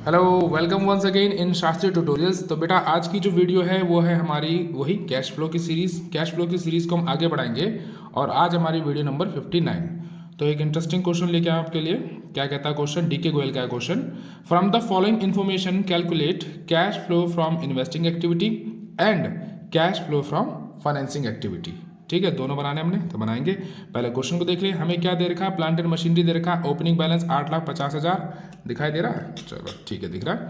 Hello, welcome once again in Shastri tutorials. तो बेटा आज की जो वीडियो है वो है हमारी वही कैश फ्लो की सीरीज़ को हम आगे बढ़ाएंगे। और आज हमारी वीडियो नंबर 59। तो एक इंटरेस्टिंग क्वेश्चन लेके आए आपके लिए। क्या कहता है क्वेश्चन? डीके गोयल का question. From the following information calculate cash flow from investing activity and cash flow from financing activity. ठीक है, दोनों बनाने हमने तो बनाएंगे। पहले क्वेश्चन को देख लिए। हमें क्या दे रखा है? प्लांट एंड मशीनरी दे रखा है। ओपनिंग बैलेंस 8,50,000 दिखाई दे रहा है। चलो ठीक है, दिख रहा है।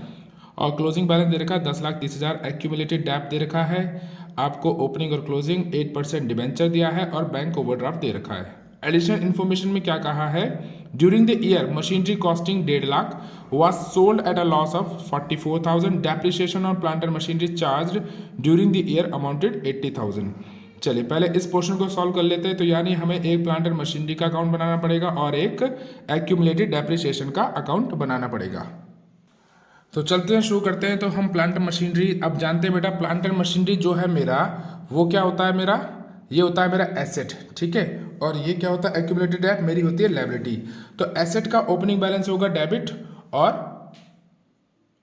और क्लोजिंग बैलेंस दे रखा है 10,30,000। एक्यूमुलेटेड डेप्ट दे रखा है आपको। ओपनिंग और क्लोजिंग 8% डिबेंचर दिया है और बैंक ओवरड्राफ्ट दे रखा है। एडिशनल इन्फॉर्मेशन में क्या कहा है? During the year machinery costing 1.5 lakh was sold at a loss of 44,000. Depreciation on plant and machinery charged during the year amounted 80,000. चलिए पहले इस पोर्शन को सॉल्व कर लेते हैं। तो यानी हमें एक प्लांट एंड मशीनरी का अकाउंट बनाना पड़ेगा और एक एक्यूमुलेटेड डेप्रिसिएशन का अकाउंट बनाना पड़ेगा। तो चलते हैं, शुरू करते हैं। तो हम प्लांट एंड मशीनरी अब जानते हैं बेटा। प्लांट एंड मशीनरी जो है मेरा, वो क्या होता है मेरा? ये होता है मेरा एसेट, ठीक है। और ये क्या होता है? एक्यूमुलेटेड डेट मेरी होती है लायबिलिटी। तो एसेट का ओपनिंग बैलेंस होगा डेबिट और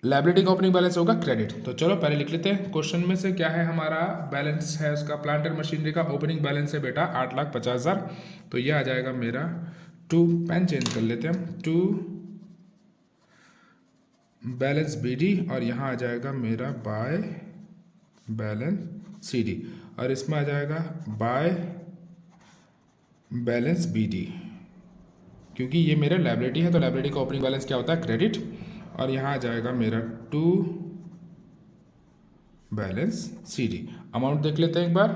लायबिलिटी का ओपनिंग बैलेंस होगा क्रेडिट। तो चलो पहले लिख लेते हैं। क्वेश्चन में से क्या है हमारा बैलेंस है उसका? प्लांट एंड मशीनरी का ओपनिंग बैलेंस है बेटा 8,50,000। तो ये आ जाएगा मेरा टू, पेन चेंज कर लेते हैं हम, टू बैलेंस बीडी और यहाँ आ जाएगा मेरा बाय बैलेंस सीडी और इसमें आ जाएगा बाय बैलेंस बीडी। क्योंकि ये मेरा लायबिलिटी है तो लायबिलिटी का ओपनिंग बैलेंस क्या होता है? क्रेडिट। और यहाँ आ जाएगा मेरा टू बैलेंस सीडी। अमाउंट देख लेते हैं एक बार।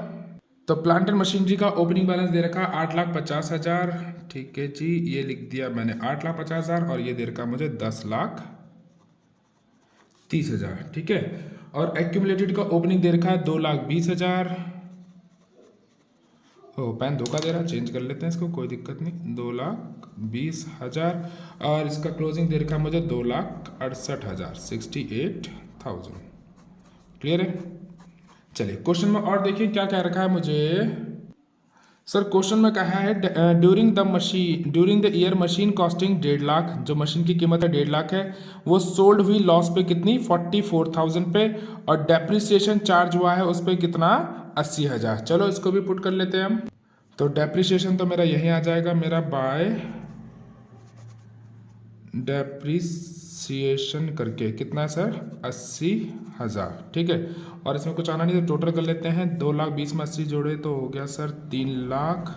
तो प्लांट एंड मशीनरी का ओपनिंग बैलेंस दे रखा 8,50,000। ठीक है जी, ये लिख दिया मैंने 8,50,000 और ये दे रखा मुझे 10,30,000। ठीक है। और एक्यूमुलेटेड का ओपनिंग दे रखा है 2,20,000। ओ पेन धोखा दे रहा, चेंज कर लेते हैं इसको, कोई दिक्कत नहीं। 2,20,000 और इसका क्लोजिंग दे रखा है मुझे 2,68,000, 68,000। क्लियर है? चलिए क्वेश्चन में और देखिए क्या कह रखा है मुझे। सर क्वेश्चन में कहा है during the year machine costing 1.5 lakh, जो मशीन की कीमत है 1.5 लाख है, वो सोल्ड हुई लॉस पे कितनी? 44,000 पे। और डेप्रिसिएशन चार्ज हुआ है उस पर कितना? 80,000। चलो इसको भी पुट कर लेते हैं हम। तो डेप्रिसिएशन तो मेरा यही आ जाएगा मेरा बाय डेप्रिसिएशन करके कितना है सर? 80,000। ठीक है। और इसमें कुछ आना नहीं तो टोटल कर लेते हैं। 2,20,000 में 80 जोड़े तो हो गया सर 3 लाख।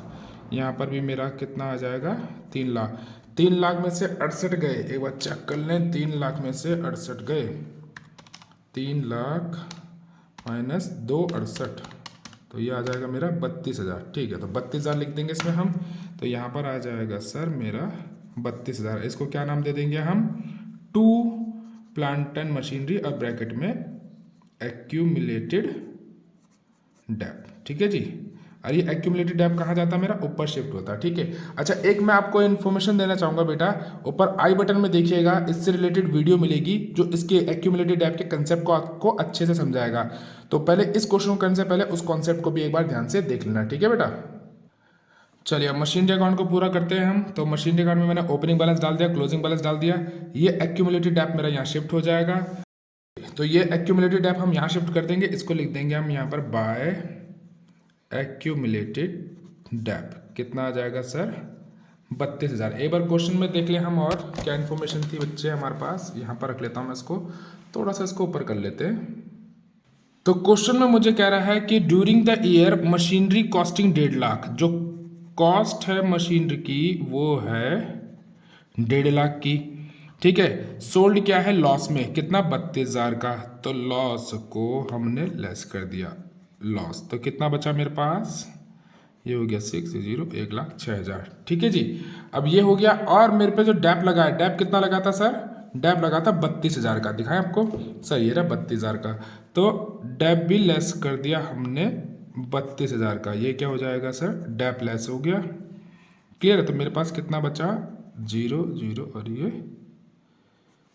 यहाँ पर भी मेरा कितना आ जाएगा? 3 लाख। 3 लाख में से 68 गए, एक बार चेक कर लें। 3 लाख में से 68 गए, 3 लाख माइनस 2,68 तो ये आ जाएगा मेरा 32,000। ठीक है, तो 32,000 लिख देंगे इसमें हम। तो यहाँ पर आ जाएगा सर मेरा 32,000। इसको क्या नाम दे देंगे हम? टू प्लांट एंड मशीनरी और ब्रैकेट में एक्यूमुलेटेड डेप्ट। ठीक है जी। और ये एक्यूमुलेटेड डेप्ट कहाँ जाता है मेरा? ऊपर शिफ्ट होता है। ठीक है। अच्छा एक मैं आपको इन्फॉर्मेशन देना चाहूँगा बेटा, ऊपर आई बटन में देखिएगा, इससे रिलेटेड वीडियो मिलेगी जो इसके एक्यूमुलेटेड डेप्ट के कंसेप्ट को आपको अच्छे से समझाएगा। तो पहले इस क्वेश्चन को करने से पहले उस कॉन्सेप्ट को भी एक बार ध्यान से देख लेना। ठीक है बेटा। चलिए अब मशीनरी अकाउंट को पूरा करते हैं हम। तो मशीनरी अकाउंट में मैंने ओपनिंग बैलेंस डाल दिया, क्लोजिंग बैलेंस डाल दिया। ये एक्यूमुलेटेड डेप्ट मेरा यहाँ शिफ्ट हो जाएगा। तो ये एक्यूमुलेटेड डेप्ट हम यहाँ शिफ्ट कर देंगे। इसको लिख देंगे हम यहाँ पर बाय एक्यूमुलेटेड डेप्ट। कितना आ जाएगा सर? 32,000। एक बार क्वेश्चन में देख लें हम और क्या इन्फॉर्मेशन थी बच्चे हमारे पास। यहाँ पर रख लेता हूँ मैं इसको, थोड़ा सा इसको ऊपर कर लेते हैं। तो क्वेश्चन में मुझे कह रहा है कि during the year machinery costing 1.5 lakh, जो कॉस्ट है मशीनरी की वो है 1.5 लाख की। ठीक है। सोल्ड क्या है? लॉस में कितना? 32,000 का। तो लॉस को हमने लेस कर दिया, लॉस तो कितना बचा मेरे पास? ये हो गया 1,06,000। ठीक है जी। अब ये हो गया। और मेरे पे जो डैप लगा है, डैप कितना लगा था सर? डैप लगा था 32,000 का। दिखाएं आपको सर, ये रहा 32,000 का। तो डैप भी लेस कर दिया हमने 32,000 का। ये क्या हो जाएगा सर? डैप लेस हो गया। क्लियर है? तो मेरे पास कितना बचा? 0 0 और ये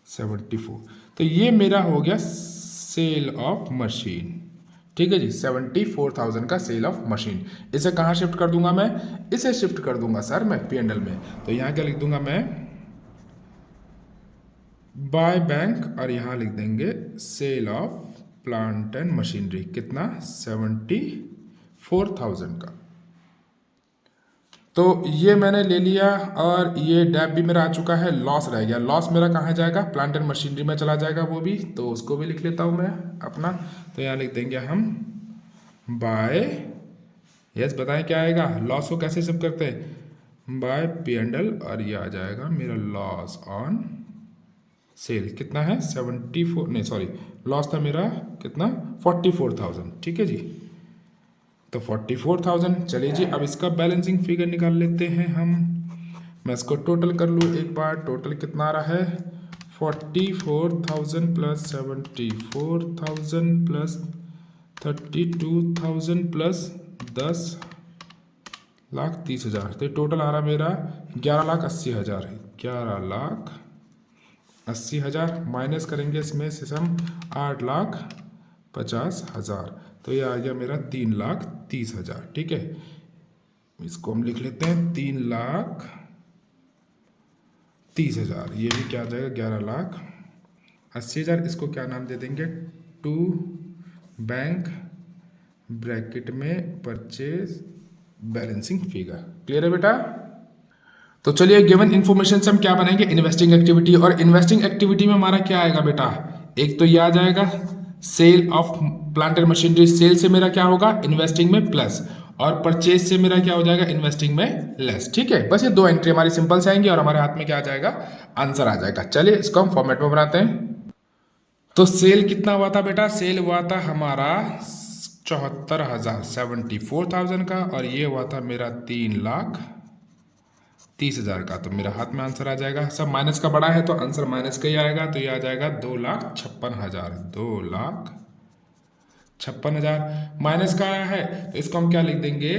74। तो ये मेरा हो गया सेल ऑफ मशीन। ठीक है जी, 74,000 का सेल ऑफ मशीन। इसे कहाँ शिफ्ट कर दूंगा मैं? इसे शिफ्ट कर दूंगा सर मैं P&L में। तो यहाँ क्या लिख दूंगा मैं? बाय बैंक और यहाँ लिख देंगे sale of plant and machinery, कितना 74,000 का। तो ये मैंने ले लिया और ये डैप भी मेरा आ चुका है। लॉस रह गया, लॉस मेरा कहाँ जाएगा, प्लांट एंड मशीनरी में चला जाएगा वो भी, तो उसको भी लिख लेता हूँ मैं अपना। तो यहाँ लिख देंगे हम बाय, यस बताएं क्या आएगा, लॉस को कैसे सब करते हैं, बाय P&L, और ये आ जाएगा मेरा लॉस ऑन सेल, कितना है 74, नहीं सॉरी, लॉस था मेरा कितना 44,000, ठीक है जी। तो 44,000, चलिए जी अब इसका बैलेंसिंग फिगर निकाल लेते हैं हम। मैं इसको टोटल कर लूँ एक बार, टोटल कितना आ रहा है 44,000 प्लस 74,000 प्लस 32,000 प्लस 10,30,000, तो टोटल आ रहा मेरा 11,80,000 है। 11,80,000 माइनस करेंगे इसमें से हम 8,50,000, तो ये आ गया मेरा 3,30,000, ठीक है। इसको हम लिख लेते हैं 3,30,000, ये भी क्या आ जाएगा 11,80,000। इसको क्या नाम दे देंगे, टू बैंक ब्रैकेट में परचेज बैलेंसिंग फिगर। क्लियर है बेटा। तो चलिए गिवन इन्फॉर्मेशन से हम क्या बनाएंगे, इन्वेस्टिंग एक्टिविटी, और इन्वेस्टिंग एक्टिविटी में हमारा क्या आएगा बेटा, एक तो ये आ जाएगा sale of plant and machinery, sale से मेरा क्या होगा इन्वेस्टिंग में प्लस, और परचेज से मेरा क्या हो जाएगा इन्वेस्टिंग में लेस, ठीक है। बस ये दो एंट्री हमारी सिंपल से आएंगी और हमारे हाथ में क्या आ जाएगा, आंसर आ जाएगा। चलिए इसको हम फॉर्मेट में बनाते हैं। तो सेल कितना हुआ था बेटा, सेल हुआ था हमारा 74,000, 74,000 का, और ये हुआ था मेरा 3,30,000 का। तो मेरा हाथ में आंसर आ जाएगा, सब माइनस का बड़ा है तो आंसर माइनस का ही आएगा, तो ये आ जाएगा 2,56,000, 2,56,000 माइनस का आया है, तो इसको हम क्या लिख देंगे,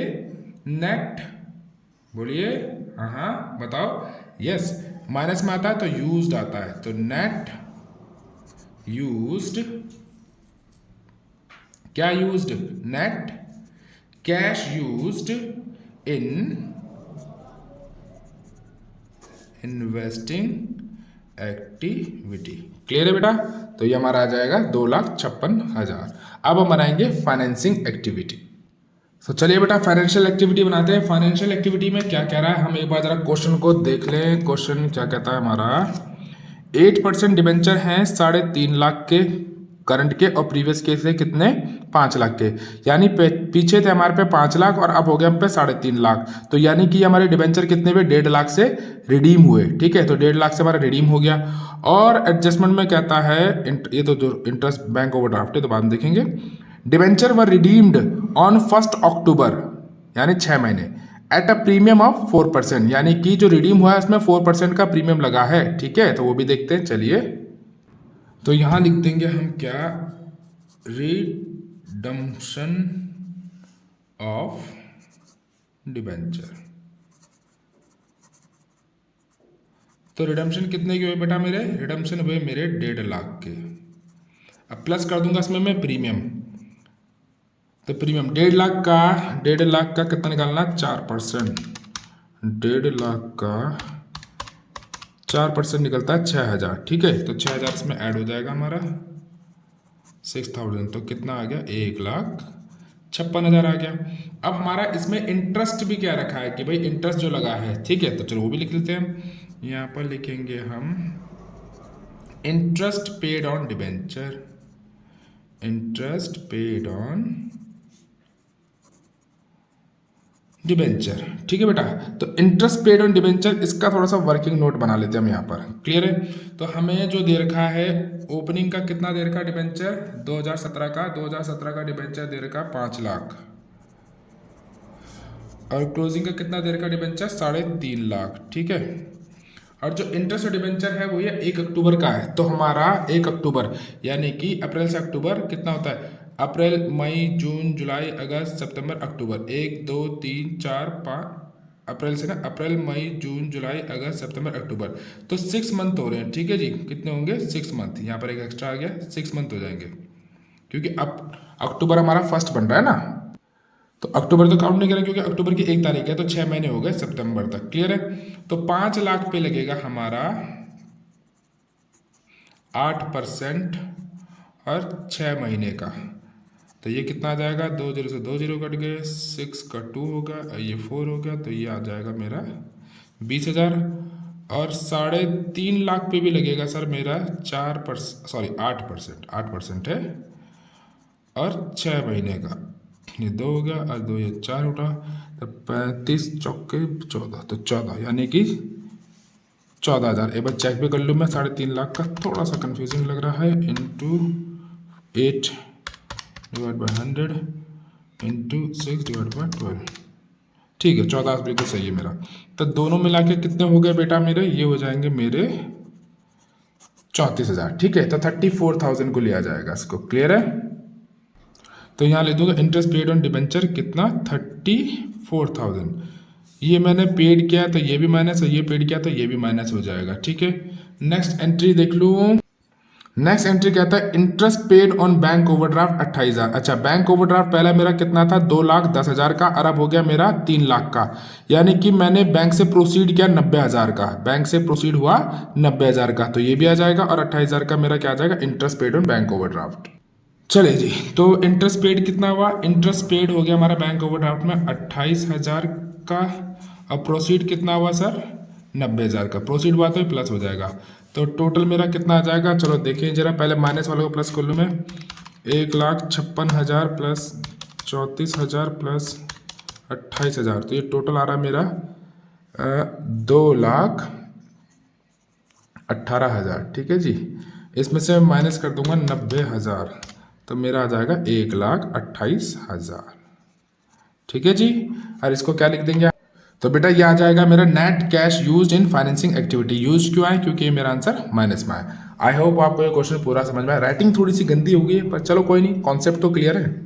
नेट, बोलिए हाँ हाँ बताओ, यस माइनस में आता है तो यूज्ड आता है, तो नेट यूज्ड, क्या used, net cash used in investing activity. Clear है बेटा। तो ये हमारा आ जाएगा 2,56,000। अब हम बनाएंगे फाइनेंसिंग एक्टिविटी। तो चलिए बेटा फाइनेंशियल एक्टिविटी बनाते हैं। फाइनेंशियल एक्टिविटी में क्या कह रहा है, हम एक बार जरा क्वेश्चन को देख लें। क्वेश्चन क्या कहता है हमारा, 8% डिबेंचर हैं 3.5 लाख के करंट के, और प्रीवियस के थे कितने 5 लाख के, यानी पीछे थे हमारे पे 5 लाख और अब हो गया हम पे 3.5 लाख। तो यानी कि हमारे डिबेंचर कितने हुए, 1.5 लाख से रिडीम हुए, ठीक है। तो 1.5 लाख से हमारा रिडीम हो गया। और एडजस्टमेंट में कहता है, ये तो जो इंटरेस्ट बैंक ओवरड्राफ्ट है तो बाद में देखेंगे। डिबेंचर वर रिडीम्ड ऑन 1 अक्टूबर, यानी 6 महीने, एट अ प्रीमियम ऑफ 4%, यानी कि जो रिडीम हुआ है उसमें 4% का प्रीमियम लगा है, ठीक है। तो वो भी देखते हैं, चलिए। तो यहां लिख देंगे हम क्या, रिडम्पशन ऑफ डिबेंचर। तो रिडम्पशन कितने के हुए बेटा मेरे, रिडम्पशन हुए मेरे 1.5 लाख के। अब प्लस कर दूंगा इसमें मैं प्रीमियम, तो प्रीमियम 1.5 लाख का कितना निकालना, 4%, 1.5 लाख का 4% निकलता है 6,000, ठीक है। तो 6,000 इसमें ऐड हो जाएगा हमारा 6,000, तो कितना आ गया 1,56,000 आ गया। अब हमारा इसमें इंटरेस्ट भी क्या रखा है कि भाई इंटरेस्ट जो लगा है, ठीक है। तो चलो वो भी लिख लेते हैं, यहाँ पर लिखेंगे हम interest paid on debenture, interest paid on debenture, ठीक है बेटा। तो इंटरेस्ट पेड ऑन डिबेंचर, इसका थोड़ा सा वर्किंग नोट बना लेते हैं हम यहाँ पर, क्लियर है। तो हमें जो दे रखा है ओपनिंग का कितना दे रखा डिबेंचर 2017 का, 2017 का डिबेंचर दे रखा 5 लाख, और क्लोजिंग का कितना दे रखा डिबेंचर 3.5 लाख, ठीक है। और जो इंटरेस्ट डिबेंचर है वो ये 1 अक्टूबर का है, तो हमारा 1 अक्टूबर यानी कि अप्रैल से अक्टूबर कितना होता है, अप्रैल मई जून जुलाई अगस्त सितंबर अक्टूबर, 1 2 3 4 5 अप्रैल से ना, अप्रैल मई जून जुलाई अगस्त सितंबर अक्टूबर, तो 6 मंथ हो रहे हैं, ठीक है जी। कितने होंगे 6 मंथ, यहाँ पर एक एक्स्ट्रा आ गया 6 मंथ हो जाएंगे, क्योंकि अब अक्टूबर हमारा फर्स्ट बन रहा है ना, तो अक्टूबर तो काउंट नहीं करें क्योंकि अक्टूबर की 1 तारीख है, तो 6 महीने हो गए सितंबर तक, क्लियर है। तो 5 लाख पे लगेगा हमारा 8% और 6 महीने का, तो ये कितना आ जाएगा, 2 जीरो से 2 जीरो कट गए, 6 का 2 होगा, ये 4 हो गया, तो ये आ जाएगा मेरा 20,000। और 3.5 लाख पे भी लगेगा सर मेरा 8% है, और 6 महीने का, ये 2 हो गया और 2 ये 4 उठा, तो 35 चौके 14, तो 14 यानी कि 14,000। एक बार चेक भी कर लूँ मैं, 3.5 लाख का थोड़ा सा कंफ्यूजिंग लग रहा है, into 8 divide by 100 into 6 divide by 12, ठीक है 14 बिल्कुल सही है मेरा। तो दोनों मिला के कितने हो गए बेटा मेरे, ये हो जाएंगे मेरे 34,000, ठीक है। तो 34,000 को लिया जाएगा, इसको क्लियर है। तो यहाँ ले दूंगा इंटरेस्ट पेड ऑन डिबेंचर कितना, 34,000। ये मैंने पेड किया तो ये भी माइनस है, ये पेड किया तो ये भी माइनस हो जाएगा, ठीक है। नेक्स्ट एंट्री देख लूँ। नेक्स्ट एंट्री कहता है interest paid on bank overdraft 28,000। अच्छा, बैंक ओवरड्राफ्ट पहला मेरा कितना था, 2,10,000 का, और अब हो गया मेरा 3 लाख का। यानी कि मैंने बैंक से प्रोसीड किया 90,000 का, बैंक से प्रोसीड हुआ 90,000 का, तो ये भी आ जाएगा। और 28,000 का मेरा क्या आ जाएगा, interest paid on bank overdraft. चले जी, तो इंटरेस्ट पेड कितना हुआ, इंटरेस्ट पेड हो गया हमारा बैंक ओवरड्राफ्ट में 28,000 का। अब प्रोसीड कितना हुआ सर, 90,000 का। प्रोसीड हुआ तो प्लस हो जाएगा, तो टोटल मेरा कितना आ जाएगा, चलो देखिए जरा, पहले माइनस वाले को प्लस कर लूँ मैं। 1,56,000 प्लस 34,000 प्लस 28,000, तो ये टोटल आ रहा है मेरा 2,18,000, ठीक है जी। इसमें से माइनस कर दूंगा 90,000, तो मेरा आ जाएगा 1,28,000, ठीक है जी। और इसको क्या लिख देंगे, तो बेटा ये आ जाएगा मेरा net cash used in financing activity. Use क्यों है, क्योंकि ये मेरा आंसर माइनस में है। आई होप आपको ये क्वेश्चन पूरा समझ में आया। राइटिंग थोड़ी सी गंदी हो गई है, पर चलो कोई नहीं, कॉन्सेप्ट तो क्लियर है।